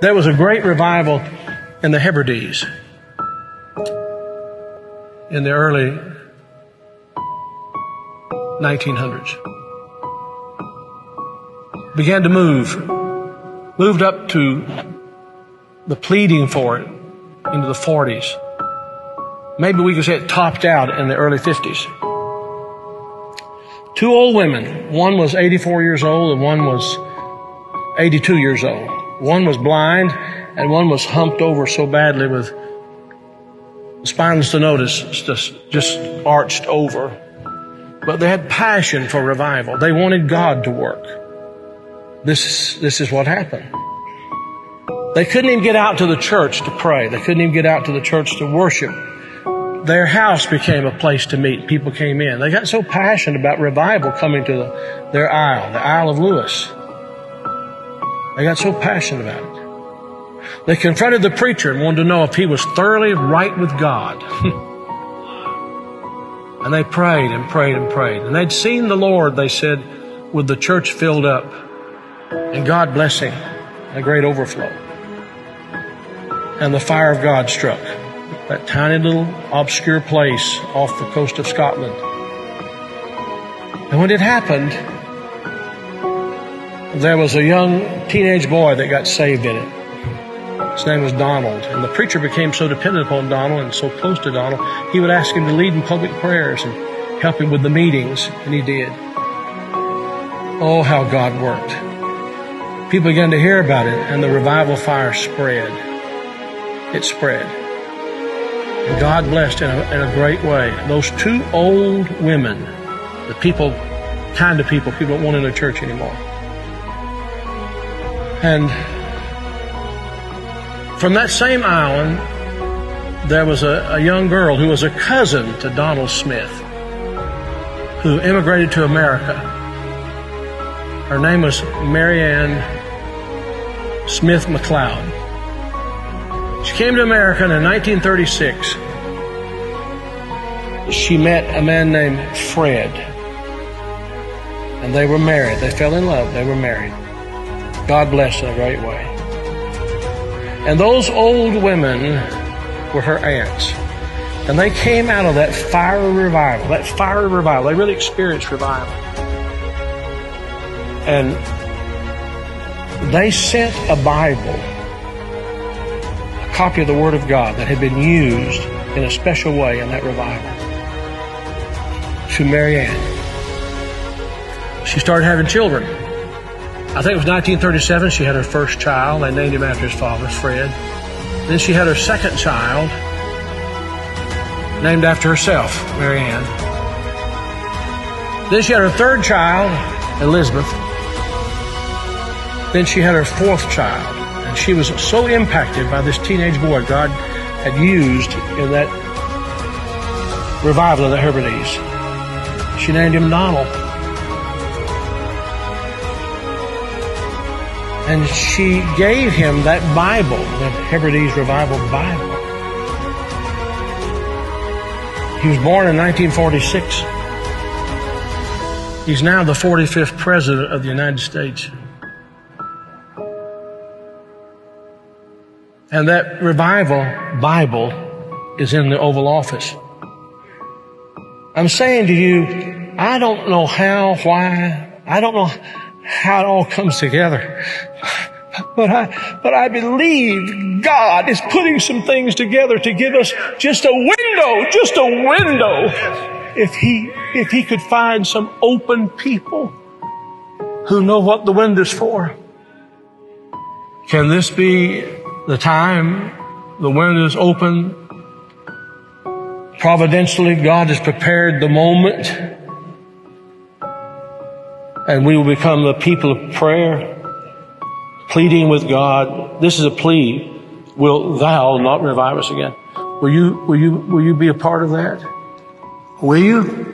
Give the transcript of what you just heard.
There was a great revival in the Hebrides in the early 1900s. Began to moved up to the pleading for it into the 40s. Maybe we could say it topped out in the early 50s. Two old women. One was 84 years old and one was 82 years old. One was blind and one was humped over so badly with spinal stenosis, just arched over. But they had passion for revival. They wanted God to work. This is what happened. They couldn't even get out to the church to pray. They couldn't even get out to the church to worship. Their house became a place to meet. People came in. They got so passionate about revival coming to their Isle, the Isle of Lewis. They got so passionate about it. They confronted the preacher and wanted to know if he was thoroughly right with God. And they prayed and prayed and prayed. And they'd seen the Lord, they said, with the church filled up and God blessing, a great overflow. And the fire of God struck that tiny little obscure place off the coast of Scotland. And when it happened, there was a young teenage boy that got saved in it. His name was Donald. And the preacher became so dependent upon Donald and so close to Donald, he would ask him to lead in public prayers and help him with the meetings, and he did. Oh, how God worked. People began to hear about it, and the revival fire spread. It spread. And God blessed in a great way. Those two old women, the kind of people don't want in the church anymore. And from that same island, there was a young girl who was a cousin to Donald Smith, who immigrated to America. Her name was Mary Ann Smith McLeod. She came to America in 1936. She met a man named Fred, and they were married. They fell in love. They were married. God blessed in a great way. And those old women were her aunts. And they came out of that fiery revival. They really experienced revival. And they sent a Bible, a copy of the Word of God that had been used in a special way in that revival, to Mary Ann. She started having children. I think it was 1937 she had her first child. They named him after his father, Fred. Then she had her second child, named after herself, Mary Ann. Then she had her third child, Elizabeth. Then she had her fourth child. And she was so impacted by this teenage boy God had used in that revival of the Hebrides. She named him Donald. And she gave him that Bible, the Hebrides Revival Bible. He was born in 1946. He's now the 45th President of the United States. And that Revival Bible is in the Oval Office. I'm saying to you, I don't know how, why, I don't know how it all comes together. But I believe God is putting some things together to give us just a window. If he could find some open people who know what the window's for. Can this be the time the window's open? Providentially, God has prepared the moment, and we will become the people of prayer, pleading with God. This is a plea. Will thou not revive us again? Will you be a part of that? Will you?